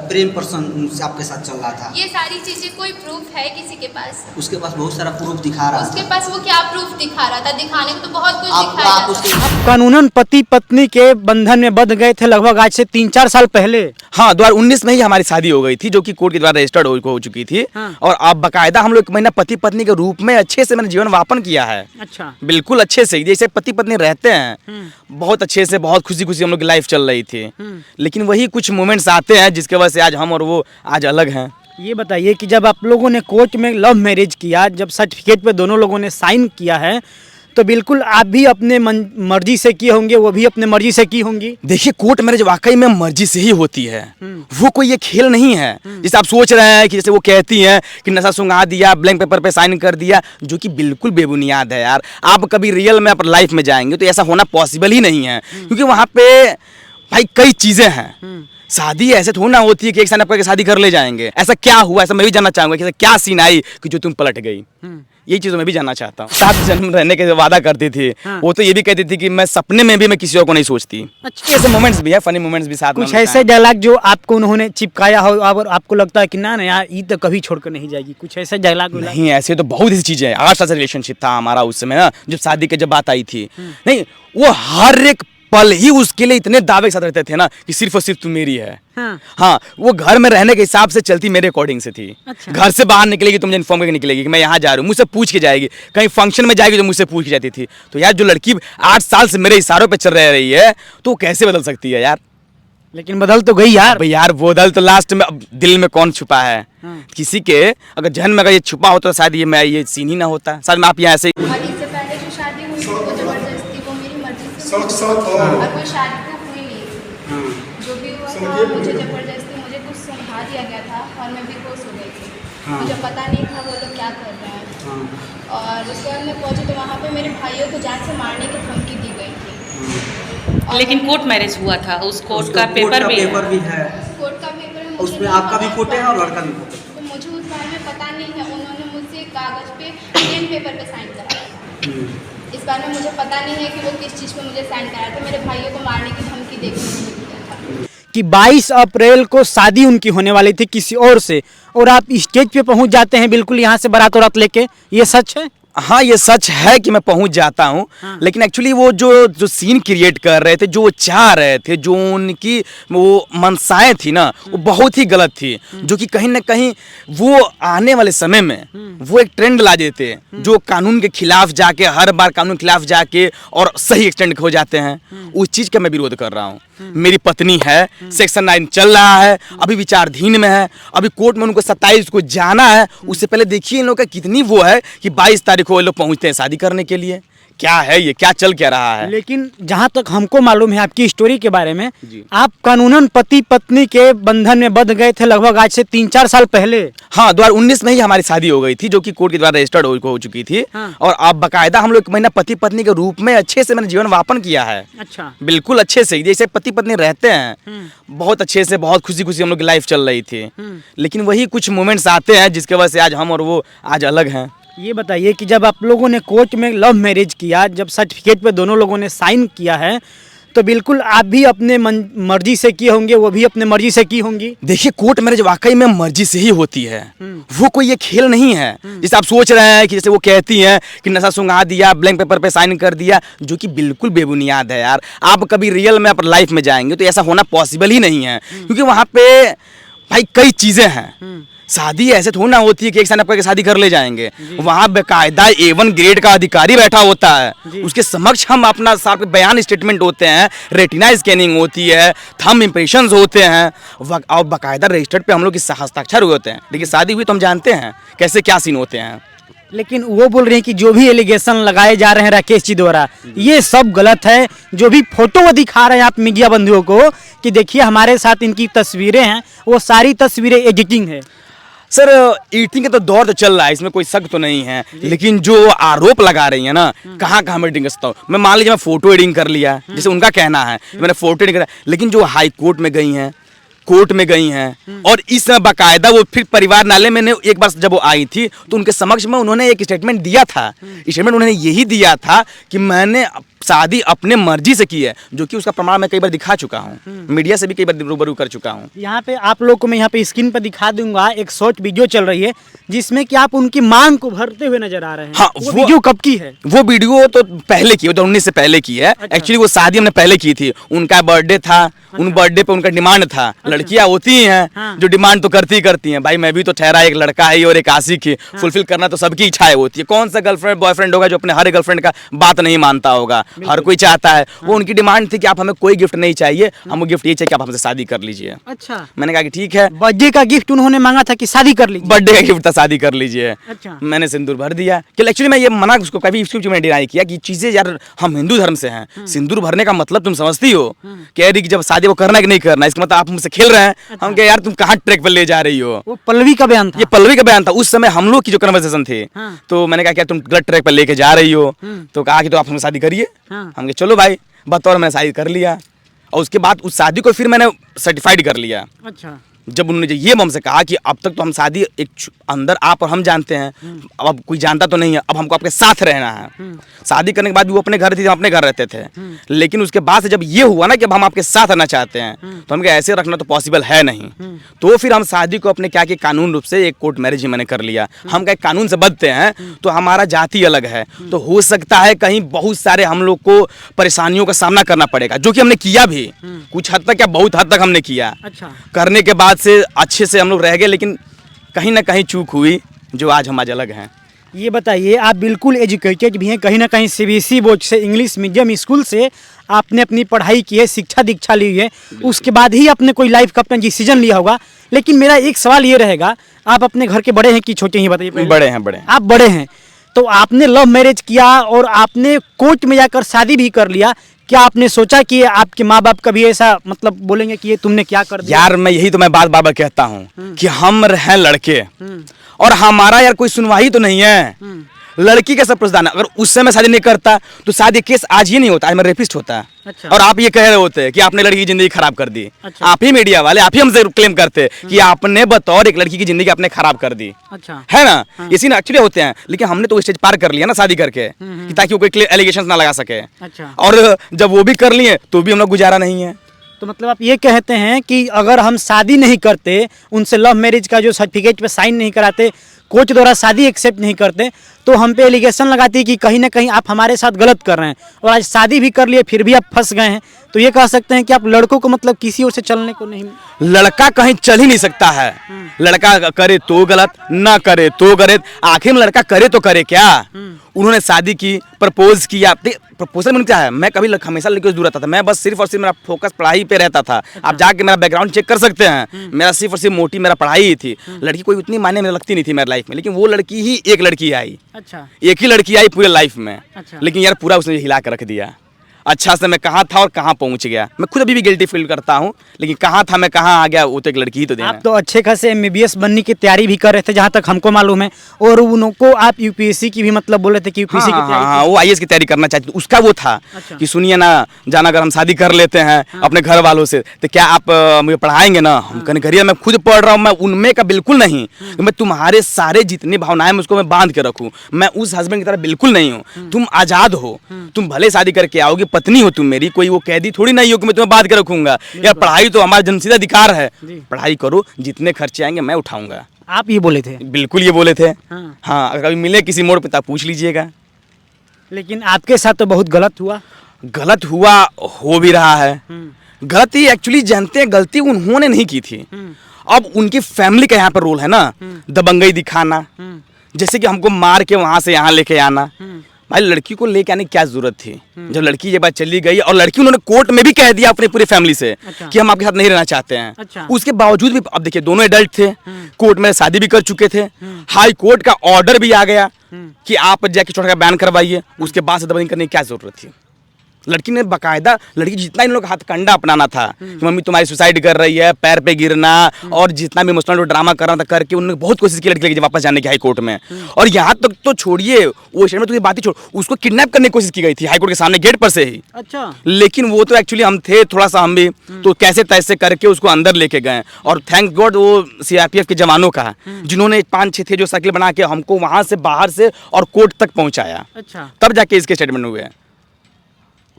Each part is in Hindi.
प्रेम प्रसंग आपके साथ चल रहा था। ये सारी चीजें कोई प्रूफ है किसी के पास? उसके पास बहुत सारा प्रूफ दिखा रहा उसके था। पास वो क्या प्रूफ दिखा रहा था? दिखाने को तो बहुत कुछ दिखाया आप जाता है। उसके कानूनन पति पत्नी के बंधन में बंध गए थे लगभग आज से 3-4 साल पहले। हाँ, 2019 में ही हमारी शादी हो गई थी, जो कि कोर्ट के द्वारा रजिस्टर्ड हो चुकी थी। हाँ। और अब बाकायदा हम लोग 1 महीना पति पत्नी के रूप में अच्छे से मैंने जीवन यापन किया है। अच्छा। बिल्कुल अच्छे से, जैसे पति पत्नी रहते हैं, बहुत अच्छे से, बहुत खुशी खुशी हम लोग की लाइफ चल रही थी। लेकिन वही कुछ मोमेंट्स आते हैं जिसके वजह से आज हम और वो आज अलग हैं। ये बताइए कि जब आप लोगों ने कोर्ट में लव मैरिज किया, जब सर्टिफिकेट पे दोनों लोगों ने साइन किया है, तो बिल्कुल आप भी अपने मर्जी से किए होंगे, वो भी अपने मर्जी से की होंगी। देखिए, कोर्ट मैरिज वाकई में मर्जी से ही होती है। वो कोई ये खेल नहीं है जैसे आप सोच रहे हैं कि जैसे वो कहती हैं कि नशा सुंघा दिया, ब्लैंक पेपर पे साइन कर दिया, जो कि बिल्कुल बेबुनियाद है यार। आप कभी रियल में अपनी लाइफ में जाएंगे तो ऐसा होना पॉसिबल ही नहीं है, क्योंकि वहाँ पे भाई कई चीजें हैं। शादी ऐसे थोड़ी ना होती है कि एक साल आपका शादी कर ले जाएंगे। ऐसा क्या हुआ, ऐसा मैं भी जानना चाहूंगा कि ऐसा क्या सीन आई कि जो तुम पलट गई। यही चीज़ मैं भी जानना चाहता हूँ। 7 जन्म रहने के वादा करती थी। हाँ। वो तो ये भी कहती थी कि मैं सपने में भी मैं किसी और को नहीं सोचती। अच्छा। ऐसे मोमेंट्स भी है, फनी मोमेंट्स भी साथ में कुछ ऐसे डायलॉग जो आपको उन्होंने चिपकाया हो और आपको लगता है कि ना यार ये तो कभी छोड़कर नहीं जाएगी, कुछ ऐसे डायलॉग? नहीं, ऐसे तो बहुत सी चीजें हैं। 8 साल से रिलेशनशिप था हमारा उस समय ना, जब शादी के जब बात आई थी। नहीं, वो हर एक पल ही उसके लिए इतने दावे के साथ रहते थे ना कि सिर्फ और सिर्फ तू मेरी है। हाँ, वो घर में रहने के हिसाब से चलती मेरे अकॉर्डिंग से थी। अच्छा। घर से बाहर निकलेगी तो मुझे इन्फॉर्म करके निकलेगी कि मैं यहाँ जा रही हूँ, मुझसे पूछ के जाएगी। कहीं फंक्शन में जाएगी तो मुझसे पूछ के जाती थी। तो यार, जो लड़की 8 साल से मेरे इशारों पे चल रही है तो वो कैसे बदल सकती है यार? लेकिन बदल तो गई यार। भाई यार, वो बदल तो लास्ट में, अब दिल में कौन छुपा है? किसी के अगर जहन में अगर ये छुपा होता तो शायद ये सीन ही ना होता। शायद मैं आप यहाँ ऐसे और इससे पहले जो शादी हुई थी वो जबरदस्ती, वो मेरी मर्जी से और कोई शादी तो हुई नहीं थी। जो भी हुआ था मुझे जबरदस्ती, मुझे कुछ समझा दिया गया था और मैं बेहोश हो गई थी। मुझे पता नहीं था वो लोग क्या कर रहे हैं। और उसके बाद मैं पहुंची तो वहाँ पे मेरे भाइयों को जान से मारने की धमकी दी गई थी। लेकिन कोर्ट मैरिज हुआ था, उस कोर्ट का पेपर भी है। कोर्ट का पेपर है, उसमें आपका भी फोटो है और लड़का भी फोटो। तो मुझे उस बारे में पता नहीं है। उन्होंने मुझसे कागज पे प्लेन पेपर पे साइन कराया था। इस बारे में मुझे पता नहीं है कि वो किस चीज़ पे मुझे साइन कराया था। मेरे भाइयों को मारने की धमकी देकर मुझे दिया था कि 22 अप्रैल को शादी उनकी होने वाली थी किसी और से, और आप स्टेज पे पहुंच जाते हैं बिल्कुल यहाँ से बारात वारात लेके। ये सच है? हाँ, ये सच है कि मैं पहुंच जाता हूँ। लेकिन एक्चुअली वो जो सीन क्रिएट कर रहे थे, जो वो चाह रहे थे, जो उनकी वो मनसाएं थी ना, वो बहुत ही गलत थी। जो कि कहीं ना कहीं वो आने वाले समय में वो एक ट्रेंड ला देते हैं, जो कानून के खिलाफ जाके, हर बार कानून के खिलाफ जाके और सही एक्सटेंड हो जाते हैं। उस चीज़ का मैं विरोध कर रहा हूँ। मेरी पत्नी है, सेक्शन 9 चल रहा है, अभी विचाराधीन में है, अभी कोर्ट में उनको 27 को जाना है। उससे पहले देखिए इन लोग का कितनी वो है कि 22 तारीख को ये लोग पहुंचते हैं शादी करने के लिए। क्या है ये, क्या चल क्या रहा है? लेकिन जहाँ तक हमको मालूम है आपकी स्टोरी के बारे में, आप कानूनन पति पत्नी के बंधन में बंध गए थे लगभग आज से 3-4 साल पहले। हाँ, 2019 में ही हमारी शादी हो गई थी, जो कि कोर्ट के द्वारा रजिस्टर्ड हो चुकी थी। और अब बाकायदा हम लोग 1 महीना पति पत्नी के रूप में अच्छे से मैंने जीवन यापन किया है। अच्छा। बिल्कुल अच्छे से, जैसे पति पत्नी रहते हैं, बहुत अच्छे से, बहुत खुशी खुशी हम लोग की लाइफ चल रही थी। लेकिन वही कुछ मोमेंट्स आते हैं जिसके वजह से आज हम और वो आज अलग हैं। ये बताइए कि जब आप लोगों ने कोर्ट में लव मैरिज किया, जब सर्टिफिकेट पे दोनों लोगों ने साइन किया है, तो बिल्कुल आप भी अपने मर्जी से किए होंगे, वो भी अपने मर्जी से की होंगी। देखिए, कोर्ट मैरिज वाकई में मर्जी से ही होती है। वो कोई ये खेल नहीं है जैसे आप सोच रहे हैं कि जैसे वो कहती हैं कि नशा सुंघा दिया, ब्लैंक पेपर पे साइन कर दिया, जो कि बिल्कुल बेबुनियाद है यार। आप कभी रियल में अपनी लाइफ में जाएंगे तो ऐसा होना पॉसिबल ही नहीं है, क्योंकि वहाँ पे भाई कई चीजें हैं। शादी ऐसे थोड़ी ना होती है कि एक साल आपका शादी कर ले जाएंगे। वहाँ बेकायदा A1 ग्रेड का अधिकारी बैठा होता है, उसके समक्ष हम अपना सारे बयान स्टेटमेंट होते हैं, रेटिना स्कैनिंग होती है, थंब इम्प्रेशंस होते हैं, और बाकायदा रजिस्टर्ड पे हम लोग के हस्ताक्षर होते हैं। देखिए, शादी हुई तो हम जानते हैं कैसे क्या सीन होते हैं। लेकिन वो बोल रहे हैं कि जो भी एलिगेशन लगाए जा रहे हैं राकेश जी द्वारा, ये सब गलत है। जो भी फोटो वो दिखा रहे हैं आप मीडिया बंधुओं को कि देखिए हमारे साथ इनकी तस्वीरें हैं, वो सारी तस्वीरें एडिटिंग है। सर, एडिटिंग का तो दौर तो चल रहा है, इसमें कोई शक तो नहीं है। लेकिन जो आरोप लगा रही है ना, कहाँ कहाँ मैं एडिटिंग कर सकता हूँ? मैं मान लीजिए मैं फोटो एडिटिंग कर लिया, जैसे उनका कहना है मैंने फोटो एडिटिंग करा, लेकिन जो हाई कोर्ट में गई हैं, कोर्ट में गई हैं, और इस बाकायदा वो फिर परिवार नाले में एक बार जब वो आई थी तो उनके समक्ष में उन्होंने एक स्टेटमेंट दिया था। स्टेटमेंट उन्होंने यही दिया था कि मैंने शादी अपने मर्जी से की है, जो कि उसका प्रमाण मैं कई बार दिखा चुका हूँ, मीडिया से भी कई बार रूबरू कर चुका हूँ। यहाँ पे आप लोग को मैं यहाँ पे स्क्रीन पर दिखा दूंगा, एक शॉर्ट वीडियो चल रही है जिसमें कि आप उनकी मांग को भरते हुए नजर आ रहे हैं। हाँ, वो वीडियो कब की है? वो वीडियो तो पहले की, 2019 से पहले की है। अच्छा। एक्चुअली वो शादी हमने पहले की थी, उनका बर्थडे था, उन बर्थडे पे उनका डिमांड था। लड़कियां होती ही हैं हाँ। जो डिमांड तो करती ही करती हैं। भाई मैं भी तो ठहरा एक लड़का है और एक आशिक है, फुलफिल करना तो सबकी इच्छाएं होती है। कौन सा गर्लफ्रेंड बॉयफ्रेंड होगा जो अपने हर गर्लफ्रेंड का बात नहीं मानता होगा? हर कोई चाहता है। वो उनकी डिमांड थी कि आप हमें कोई गिफ्ट नहीं चाहिए, हमको गिफ्ट ये चाहिए कि आप हमसे शादी कर लीजिए। अच्छा, मैंने कहा कि ठीक है। बर्थडे का गिफ्ट उन्होंने मांगा था कि शादी कर लीजिए। बर्थडे का गिफ्ट था, शादी कर लीजिए। अच्छा। मैंने सिंदूर भर दिया कि एक्चुअली मैं ये मना उसको कभी इसको मैंने डिनाई किया कि चीजें यार हम हिंदू धर्म से हैं, सिंदूर भरने का मतलब तुम समझती हो? कह रही कि जब शादी वो करना कि नहीं करना, इसका मतलब आप मुझसे खेल रहे हैं। हम कहे यार तुम कहाँ ट्रैक पर ले जा रही हो? वो पल्लवी का बयान था। ये पल्लवी का बयान था। उस समय हम लोग की जो कन्वर्सेशन थी, हाँ। तो मैंने कहा क्या तुम गलत ट्रैक पर लेके जा रही हो? तो कहा कि तो आप हमसे शादी करिए। हाँ। हम कहे चलो भाई, बतौर मैंने शादी कर लिया। और उसके बाद उस शादी को फिर मैंने सर्टिफाइड कर लिया। अच्छा, जब उन्होंने ये हमसे कहा कि अब तक तो हम शादी एक अंदर आप और हम जानते हैं, अब कोई जानता तो नहीं है, अब हमको आपके साथ रहना है। शादी करने के बाद भी वो अपने घर थी, हम अपने घर रहते थे। लेकिन उसके बाद से जब ये हुआ ना कि अब हम आपके साथ रहना चाहते हैं, तो हम कहे ऐसे रखना तो पॉसिबल है नहीं। तो फिर हम शादी को अपने क्या कि कानून रूप से एक कोर्ट मैरिज ही मैंने कर लिया। हम कहे कानून से बदते हैं तो हमारा जाति अलग है, तो हो सकता है कहीं बहुत सारे हम लोग को परेशानियों का सामना करना पड़ेगा, जो कि हमने किया भी कुछ हद तक या बहुत हद तक हमने किया। अच्छा। करने के बाद से अच्छे से हम लोग रह गए, लेकिन कहीं ना कहीं चूक हुई जो आज हम आज अलग हैं। ये बताइए, आप बिल्कुल एजुकेटेड भी हैं, कहीं ना कहीं सीबीएसई बोर्ड से, इंग्लिश मीडियम स्कूल से आपने अपनी पढ़ाई की है, शिक्षा दीक्षा ली है, उसके बाद ही आपने कोई लाइफ का अपना डिसीजन लिया होगा। लेकिन मेरा एक सवाल ये रहेगा, आप अपने घर के बड़े हैं कि छोटे हैं, बताइए पहले। बड़े हैं, बड़े हैं। आप बड़े हैं, तो आपने लव मैरिज किया और आपने कोर्ट में जाकर शादी भी कर लिया। क्या आपने सोचा कि आपके माँ बाप कभी ऐसा मतलब बोलेंगे कि ये तुमने क्या कर दिया? यार मैं यही तो मैं बार बार कहता हूँ कि हम हैं लड़के और हमारा यार कोई सुनवाई तो नहीं है। लड़की का सब प्रधान है। अगर उस समय शादी नहीं करता तो शादी केस आज ही नहीं होता, आज मैं रेपिस्ट होता है। अच्छा। और आप ये कह रहे होते कि आपने लड़की की जिंदगी खराब कर दी। अच्छा। आप ही मीडिया वाले, आप ही हमसे क्लेम करते कि आपने बतौर एक लड़की की जिंदगी आपने खराब कर दी। अच्छा। है ना? इसी ना एक्चुअली होते हैं, लेकिन हमने तो स्टेज पार कर लिया ना शादी करके, कि ताकि वो कोई एलिगेशन ना लगा सके। अच्छा। और जब वो भी कर लिए तो भी हम लोग गुजारा नहीं है। तो मतलब आप ये कहते हैं कि अगर हम शादी नहीं करते, उनसे लव मैरिज का जो सर्टिफिकेट पे साइन नहीं कराते, कोर्ट द्वारा शादी एक्सेप्ट नहीं करते, तो हम पे एलिगेशन लगाती कि कहीं ना कहीं आप हमारे साथ गलत कर रहे हैं, और आज शादी भी कर लिए फिर भी आप फंस गए हैं, तो ये कह सकते हैं कि आप लड़कों को मतलब किसी ओर से चलने को नहीं। लड़का कहीं चल ही नहीं सकता है। लड़का करे तो गलत, ना करे तो गलत। आखिर में लड़का करे तो करे क्या? उन्होंने शादी की, प्रपोज किया। प्रपोजल में क्या है, मैं कभी हमेशा लड़कियों से दूर रहता था। मैं बस सिर्फ और सिर्फ मेरा फोकस पढ़ाई पे रहता था। आप जाके मेरा बैकग्राउंड चेक कर सकते हैं, मेरा सिर्फ और सिर्फ मोटी मेरा पढ़ाई ही थी। लड़की कोई उतनी मायने में लगती नहीं थी मेरी लाइफ में, लेकिन वो लड़की ही एक लड़की आई। अच्छा। एक ही लड़की आई पूरे लाइफ में। अच्छा। लेकिन यार पूरा उसने हिला कर रख दिया। अच्छा से मैं कहाँ था और कहाँ पहुँच गया। मैं खुद अभी भी गिल्टी फील करता हूँ, लेकिन कहाँ था मैं कहाँ आ गया, वो तो एक लड़की ही तो देना। आप तो अच्छे खासे एमबीबीएस बनने की तैयारी भी कर रहे थे, जहाँ तक हमको मालूम है, और उनको आप यूपीएससी की भी मतलब बोल रहे थे कि यूपीएससी की तैयारी। हाँ, वो आईएएस की तैयारी करना चाहते थे। उसका वो था अच्छा। कि सुनिए ना जाना, अगर हम शादी कर लेते हैं अपने घर वालों से, तो क्या आप मुझे पढ़ाएंगे ना? हम कहने करिए, मैं खुद पढ़ रहा हूँ, मैं उनमें का बिल्कुल नहीं। मैं तुम्हारे सारे जितनी भावनाएं उसको मैं बांध के रखूँ, मैं उस हस्बैंड की तरह बिल्कुल नहीं हूँ। तुम आजाद हो, तुम भले शादी करके आओगे, पत्नी हो तुम मेरी, कोई वो कैदी थोड़ी नहीं हो कि मैं तुम्हें बांध के रखूंगा। यार पढ़ाई तो हमारा जन्मसिद्ध अधिकार है, पढ़ाई करो, जितने खर्चे आएंगे मैं उठाऊंगा। आप ये बोले थे? बिल्कुल ये बोले थे। हाँ। हाँ, अगर कभी मिले किसी मोड़ पे तो पूछ लीजिएगा। लेकिन आपके साथ तो बहुत गलत हुआ। गलत हुआ, हो भी रहा है। गलती एक्चुअली जानते हैं, गलती उन्होंने नहीं की थी। अब उनकी फैमिली का यहाँ पर रोल है ना, दबंगई दिखाना, जैसे कि हमको मार के वहां से यहाँ लेके आना। भाई लड़की को लेके आने की क्या जरूरत थी? जब लड़की ये बात चली गई, और लड़की उन्होंने कोर्ट में भी कह दिया अपने पूरी फैमिली से। अच्छा। कि हम आपके साथ नहीं रहना चाहते हैं। अच्छा। उसके बावजूद भी अब देखिए दोनों एडल्ट थे, कोर्ट में शादी भी कर चुके थे, हाई कोर्ट का ऑर्डर भी आ गया कि आप जाके छोटा बैन करवाइए। उसके बाद से दबंगई करने की क्या जरूरत थी? लड़की ने बाकायदा, लड़की जितना इन लोग हाथ कंडा अपनाना था कि मम्मी तुम्हारी सुसाइड कर रही है, पैर पे गिरना, और जितना भी इमोशनल ड्रामा कर रहा था करके उन्होंने बहुत कोशिश की लड़की लेके वापस जाने की हाई कोर्ट में। और यहाँ तक तो छोड़िए, वो शहर में तो ये बात ही छोड़, उसको किडनैप करने की कोशिश की गई थी हाई कोर्ट के सामने गेट पर से ही। अच्छा। लेकिन वो तो एक्चुअली हम थे थोड़ा सा, हम भी तो कैसे तैसे करके उसको अंदर लेके गए। और थैंक गॉड वो सीआरपीएफ के जवानों का, जिन्होंने 5-6 थे जो साइकिल बना के हमको वहां से बाहर से और कोर्ट तक पहुंचाया। अच्छा। तब जाके इसके स्टेटमेंट हुए।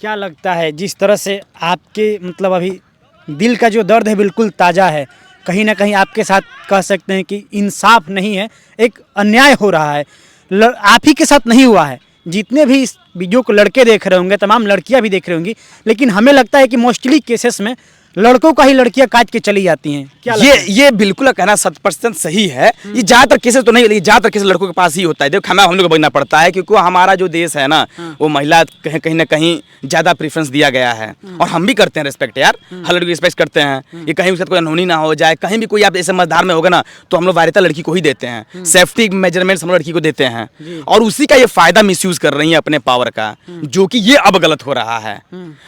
क्या लगता है जिस तरह से आपके मतलब अभी दिल का जो दर्द है बिल्कुल ताज़ा है, कहीं ना कहीं आपके साथ कह सकते हैं कि इंसाफ नहीं है, एक अन्याय हो रहा है। आप ही के साथ नहीं हुआ है, जितने भी इस वीडियो को लड़के देख रहे होंगे, तमाम लड़कियां भी देख रही होंगी, लेकिन हमें लगता है कि मोस्टली केसेस में लड़कों का ही लड़कियां काट के चली जाती हैं। क्या ये बिल्कुल कहना 100% सही है। ये ज्यादातर केसेस तो नहीं, लेकिन ज्यादातर केसेस लड़कों के पास ही होता है। देखो हम लोग को बचना पड़ता है, क्योंकि हमारा जो देश है ना, वो महिला कहीं ना कहीं ज्यादा प्रेफरेंस दिया गया है, और हम भी करते हैं रिस्पेक्ट यार, हर लड़की रिस्पेक्ट करते हैं। ये कहीं उसके साथ कोई अनहोनी ना हो जाए, कहीं भी कोई आप ऐसे मझधार में होगा ना, तो हम लोग वायरता लड़की को ही देते हैं, सेफ्टी मेजरमेंट्स हम लोग लड़की को देते हैं, और उसी का ये फायदा मिसयूज कर रही है अपने पावर का, जो कि ये अब गलत हो रहा है।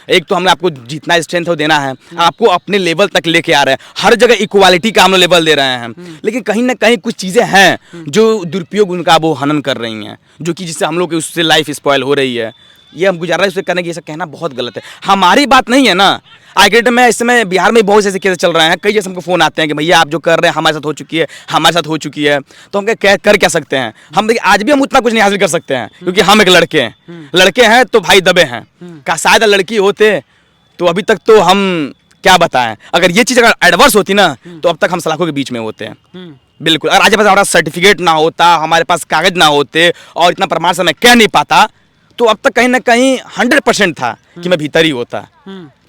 एक तो हमने आपको जितना स्ट्रेंथ हो देना है, आपको अपने लेवल तक लेके आ रहे हैं, हर जगह इक्वालिटी का हम लोग लेवल दे रहे हैं, लेकिन कहीं ना कहीं कुछ चीजें हैं जो दुरुपयोग उनका वो हनन कर रही हैं, जो कि जिससे हम लोग की उससे लाइफ स्पॉइल हो रही है। ये हम गुजारा उससे करने की ऐसा कहना बहुत गलत है। हमारी बात नहीं है ना, आगे में इस समय बिहार में बहुत ऐसे केस चल रहे हैं, कई जैसे हमको फोन आते हैं कि भैया आप जो कर रहे हैं हमारे साथ हो चुकी है, हमारे साथ हो चुकी है, तो हम कर क्या सकते हैं। हम देखिए आज भी हम उतना कुछ नहीं हासिल कर सकते हैं, क्योंकि हम एक लड़के हैं तो भाई दबे हैं। का शायद लड़की होते तो अभी तक तो हम क्या बताएं, अगर ये चीज़ अगर एडवर्स होती ना, तो अब तक हम सलाखों के बीच में होते हैं। बिल्कुल, और आज पास हमारा सर्टिफिकेट ना होता, हमारे पास कागज ना होते, और इतना प्रमाण से मैं कह नहीं पाता, तो अब तक कहीं ना कहीं 100% था कि मैं भीतर ही होता।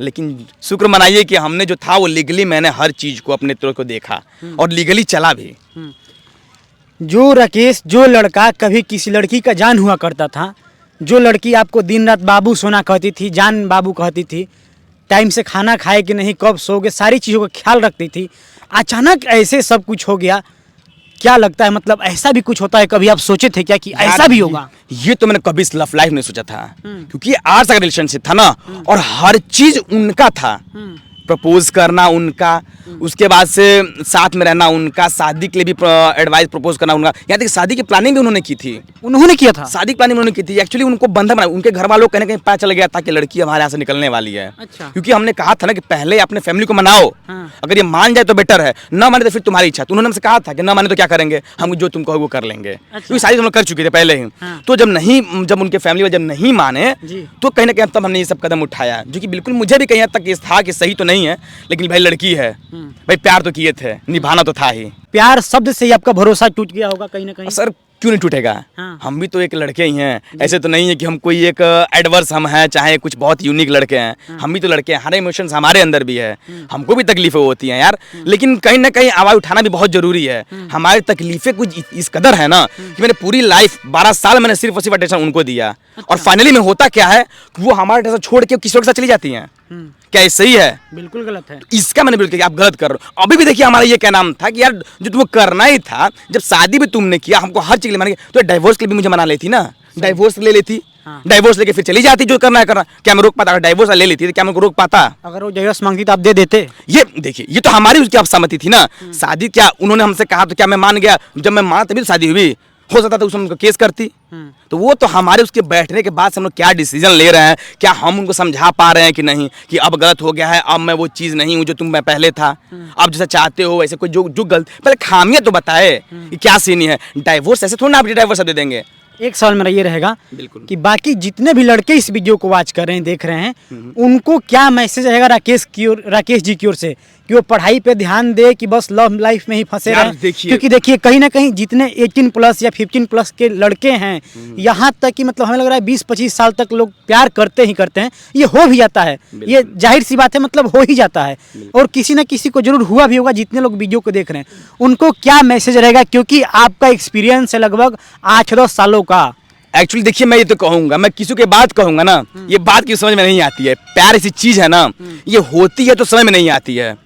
लेकिन शुक्र मनाइए कि हमने जो था वो लीगली, मैंने हर चीज़ को अपने तरफ को देखा और लीगली चला भी। जो राकेश, जो लड़का कभी किसी लड़की का जान हुआ करता था, जो लड़की आपको दिन रात बाबू सोना कहती थी, जान बाबू कहती थी, टाइम से खाना खाए कि नहीं, कब सोगे, सारी चीज़ों का ख्याल रखती थी, अचानक ऐसे सब कुछ हो गया। क्या लगता है मतलब ऐसा भी कुछ होता है? कभी आप सोचे थे क्या कि ऐसा भी होगा? ये तो मैंने कभी लव लाइफ नहीं सोचा था, क्योंकि 8 साल का रिलेशनशिप था ना, और हर चीज उनका था। प्रपोज करना उनका, उसके बाद से साथ में रहना उनका, शादी के लिए भी एडवाइस प्रपोज करना उनका, यहाँ तक शादी की प्लानिंग भी उन्होंने की थी। उन्होंने किया था शादी की प्लानिंग उन्होंने की थी। एक्चुअली उनको बंधन बना, उनके घर वालों को कहीं ना कहीं पता चल गया था कि लड़की हमारे यहाँ से निकलने वाली है। अच्छा। क्योंकि हमने कहा था ना कि पहले अपने फैमिली को मनाओ, अगर ये मान जाए तो बेटर है, ना माने तो फिर तुम्हारी इच्छा। तो उन्होंने हमसे कहा था कि ना माने तो क्या करेंगे, हम जो तुम कहो वो कर लेंगे। क्योंकि शादी हम लोग कर चुके थे पहले ही। तो जब उनके फैमिली वाले जब नहीं माने, तो कहीं ना कहीं तब हमने ये सब कदम उठाया, जो कि बिल्कुल मुझे भी कहीं हद तक था कि सही तो नहीं है, लेकिन भाई लड़की है, भाई प्यार तो किए थे, निभाना तो था ही। प्यार शब्द से ही आपका भरोसा टूट गया होगा कहीं ना कहीं। सर क्यों नहीं टूटेगा? हम भी तो एक लड़के ही हैं, ऐसे तो नहीं है कि हम कोई एक एडवर्स हम हैं, चाहे कुछ बहुत यूनिक लड़के हैं। हम भी तो लड़के हैं, हर इमोशंस हमारे अंदर भी है, हमको भी तकलीफें होती हैं यार, लेकिन कहीं ना कहीं आवाज़ उठाना भी बहुत जरूरी है। हमारी तकलीफें कुछ इस कदर है ना कि मैंने पूरी लाइफ 12 साल मैंने सिर्फ और सिर्फ अटेंशन उनको दिया, और फाइनली में होता क्या है कि वो हमारे अटेंशन छोड़ के किसी और के साथ चली जाती हैं। क्या ये सही है? बिल्कुल गलत है। इसका मैंने बिल्कुल आप गलत कर रहे हो। अभी भी देखिए हमारा ये क्या नाम था कि यार जो तुम्हें करना ही था, जब शादी भी तुमने किया, हमको हर चीज मानेंगे, तो डाइवोर्स के लिए भी मुझे मना लेती ना, डाइवोर्स ले लेती। डाइवोर्स लेके फिर चली जाती, जो करना है करना। क्या मैं रोक पाता? अगर डाइवोर्स ले लेती तो क्या मैं रोक पाता? अगर वो डाइवोर्स मांगती तो आप दे देते? ये देखिए, ये तो हमारी उसकी आप सहमति थी ना। शादी क्या उन्होंने हमसे कहा तो क्या मैं मान गया? जब मैं माना तभी तो शादी हुई। हो सकता था उसमें उनको केस करती। तो वो तो हमारे उसके बैठने के बाद से हम लोग क्या डिसीजन ले रहे हैं, क्या हम उनको समझा पा रहे हैं कि नहीं, कि अब गलत हो गया है, अब मैं वो चीज़ नहीं हूँ जो तुम मैं पहले था, अब जैसा चाहते हो वैसे कोई जो गलत, पहले खामियां तो बताए कि क्या सीन है। डाइवोर्स ऐसे थोड़ा ना आप डाइवोर्स दे देंगे। एक सवाल मेरा ये रहेगा बिल्कुल कि बाकी जितने भी लड़के इस वीडियो को वॉच कर रहे हैं, देख रहे हैं, उनको क्या मैसेज रहेगा राकेश जी की ओर से, कि वो पढ़ाई पे ध्यान दे कि बस लव लाइफ में ही फंसे रहे? क्योंकि देखिए कहीं ना कहीं जितने 18+ या 15+ के लड़के हैं, यहाँ तक कि मतलब हमें लग रहा है 20-25 साल तक लोग प्यार करते ही करते हैं, ये हो भी जाता है, ये जाहिर सी बात है, मतलब हो ही जाता है, और किसी न किसी को जरूर हुआ भी होगा। जितने लोग वीडियो को देख रहे हैं उनको क्या मैसेज रहेगा, क्योंकि आपका एक्सपीरियंस है लगभग 8-10 सालों का। एक्चुअली देखिए, मैं ये तो कहूंगा, मैं किसी के बात कहूंगा ना, ये बात की समझ में नहीं आती है। प्यार ऐसी चीज है ना, ये होती है तो समझ में नहीं आती है,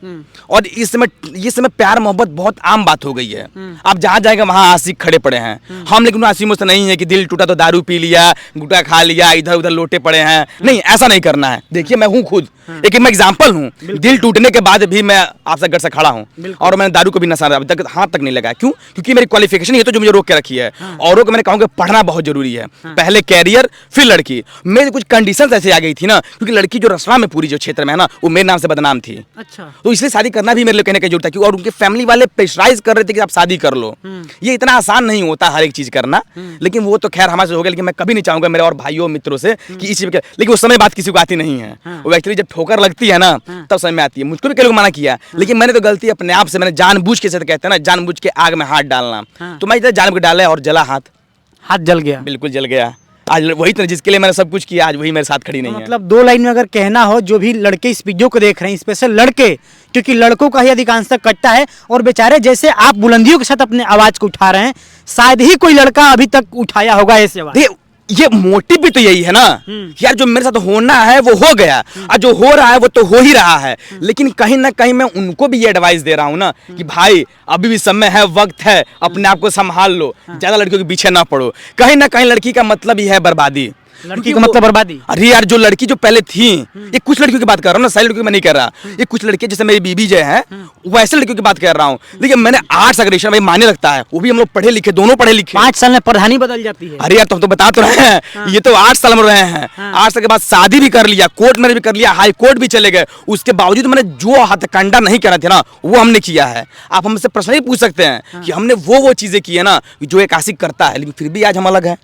और इस समय प्यार मोहब्बत बहुत आम बात हो गई है। आप जहाँ जाएंगे वहाँ आशिक खड़े पड़े हैं। हम लेकिन आशिकों से नहीं है कि दिल टूटा तो दारू पी लिया, गुटखा खा लिया, इधर उधर लोटे पड़े हैं, नहीं, ऐसा नहीं करना है। देखिए मैं हूँ खुद एक मैं एग्जाम्पल हूँ, दिल टूटने के बाद भी मैं आपसे घर से खड़ा हूँ, और मैंने दारू को भी नशा अभी तक हाथ तक नहीं लगा। क्यों? क्योंकि मेरी क्वालिफिकेशन ये तो जो मुझे रोक के रखी है। औरों को मैंने कहूँगा पढ़ना बहुत जरूरी है। है, पहले कैरियर फिर लड़की। मेरी कुछ कंडीशंस ऐसे आ गई थी ना, क्योंकि लड़की जो रसवा में पूरी जो क्षेत्र में है ना, वो मेरे नाम से बदनाम थी। अच्छा। तो इसलिए शादी करना भी मेरे लिए कहने का जरूरत था, और उनके फैमिली वाले प्रेशराइज कर रहे थे कि आप शादी कर लो। ये इतना आसान नहीं होता हर एक चीज करना, लेकिन वो तो खैर हमारे से हो गया। लेकिन मैं कभी नहीं चाहूंगा मेरे और भाइयों मित्रों से कि इस चीज, लेकिन उस समय बात किसी को आती नहीं है। वो एक्चुअली जब ठोकर लगती है ना, तब समझ में आती है। मुझको भी कई लोग मना किया, लेकिन मैंने तो गलती अपने आप से, मैंने जानबूझ के, कहते हैं ना जानबूझ के आग में हाथ डालना, तो मैं इधर जानबूझ के डाला और जला हाथ जल गया। बिल्कुल जल गया। आज वही तो जिसके लिए मैंने सब कुछ किया, आज वही मेरे साथ खड़ी नहीं है। मतलब 2 लाइन में अगर कहना हो, जो भी लड़के इस वीडियो को देख रहे हैं, स्पेशल लड़के, क्योंकि लड़कों का ही अधिकांशतः कटता है, और बेचारे जैसे आप बुलंदियों के साथ अपने आवाज को उठा रहे हैं, शायद ही कोई लड़का अभी तक उठाया होगा ऐसे आवाज। ये मोटिव भी तो यही है ना यार, जो मेरे साथ होना है वो हो गया, और जो हो रहा है वो तो हो ही रहा है। लेकिन कहीं ना कहीं मैं उनको भी ये एडवाइस दे रहा हूँ ना कि भाई अभी भी समय है, वक्त है, अपने आप को संभाल लो, ज्यादा लड़कियों के पीछे ना पड़ो। कहीं ना कहीं लड़की का मतलब ही है बर्बादी। लड़की का मतलब बर्बादी। अरे यार, जो लड़की जो पहले थी, ये कुछ लड़कियों की बात कर रहा हूँ ना, सारी लड़कियों की मैं नहीं कर रहा। ये कुछ लड़कियां जैसे मेरी बीबी जो है, वैसे लड़कियों की बात कर रहा हूँ। लेकिन मैंने आर्ट्स अगर भाई मान्य लगता है, वो भी हम लोग पढ़े लिखे, दोनों पढ़े लिखे। 5 साल में प्रधानी बदल जाती है। अरे यार, तुम तो बता तो रहे हैं, ये तो 8 साल में रहे हैं। 8 साल के बाद शादी भी कर लिया, कोर्ट मैरिज भी कर लिया, हाई कोर्ट भी चले गए। उसके बावजूद मैंने जो हथकंडा नहीं करा था ना, वो हमने किया है। आप हमसे प्रश्न ही पूछ सकते हैं कि हमने वो चीजें की है ना जो एक आशिक करता है, लेकिन फिर भी आज हम अलग हैं।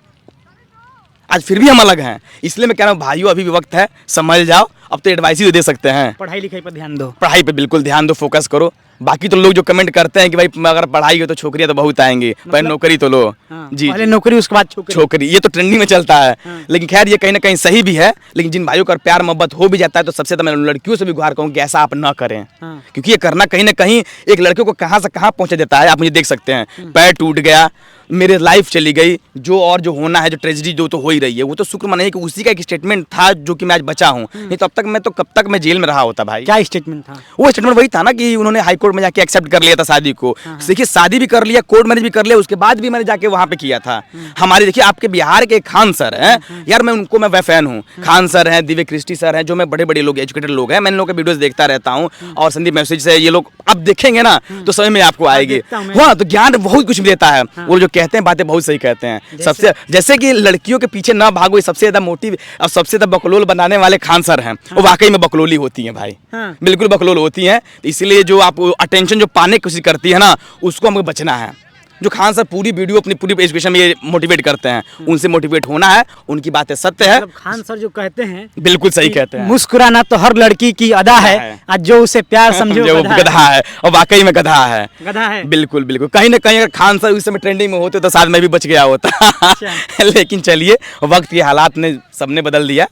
आज फिर भी हम अलग हैं। इसलिए मैं कह रहा हूँ भाइयों, अभी भी वक्त है, समझ जाओ। अब तो एडवाइस ही दे सकते हैं। पढ़ाई लिखाई पर ध्यान दो। पढ़ाई पे बिल्कुल ध्यान दो, फोकस करो। बाकी तो लोग जो कमेंट करते हैं कि भाई अगर पढ़ाई हो तो छोकरियां तो बहुत आएंगी, पहले नौकरी तो लो। जी, पहले नौकरी, उसके बाद छोकरी, ये तो ट्रेंडिंग में चलता है। लेकिन खैर ये कहीं ना कहीं सही भी है। लेकिन जिन भाइयों का प्यार मोहब्बत हो भी जाता है, तो सबसे ज्यादा मैं लड़कियों से भी गुहार कहूँ कि ऐसा आप ना करें, क्योंकि ये करना कहीं ना कहीं एक लड़के को कहाँ से कहाँ पहुंचा देता है। आप मुझे देख सकते हैं, पैर टूट गया, मेरे लाइफ चली गई, जो होना है, जो ट्रेजेडी जो तो हो ही रही है, वो तो शुक्र मनाइए कि उसी का एक स्टेटमेंट था जो कि मैं आज बचा हूँ। नहीं तो अब तक कब तक मैं जेल में रहा होता भाई। क्या स्टेटमेंट था? वो स्टेटमेंट वही था ना कि उन्होंने हाई कोर्ट में जाके एक्सेप्ट कर लिया था शादी को। देखिए, शादी भी कर लिया, कोर्ट मैरिज भी कर लिया, उसके बाद भी मैंने जाके वहां पे किया था। हमारे देखिए आपके बिहार के खान सर हैं यार, मैं उनको मैं फैन हूँ। खान सर हैं, दिव्य क्रिस्टी सर हैं, जो मैं बड़े लोग, एजुकेटेड लोग हैं। मैं इन लोगों के वीडियोस देखता रहता हूँ, और संदीप मैसेज से ये लोग अब देखेंगे ना तो समझ में आपको आएगी। हाँ, तो ज्ञान बहुत कुछ देता है। वो जो कहते हैं बातें बहुत सही कहते हैं। सबसे जैसे कि लड़कियों के पीछे ना भागो, सबसे ज्यादा मोटिव और सबसे ज्यादा बकलोल बनाने वाले खान सर हैं। वो वाकई में बकलोली होती हैं भाई, बिल्कुल बकलोल होती हैं। इसलिए जो आप अटेंशन जो पाने की कोशिश करती है ना, उसको हमें बचना है। जो खान सर पूरी वीडियो अपनी पूरी एजुकेशन में ये मोटिवेट करते हैं, उनसे मोटिवेट होना है। उनकी बातें सत्य है। खान सर जो कहते हैं बिल्कुल सही कहते हैं, मुस्कुराना तो हर लड़की की अदा है, आज जो उसे प्यार समझे वो गधा है। और वाकई में गधा है, गधा है। बिल्कुल बिल्कुल। कहीं ना कहीं अगर खान सर उस समय ट्रेंडिंग में होते तो शायद मैं भी बच गया होता। लेकिन चलिए, वक्त के हालात ने सबने बदल दिया।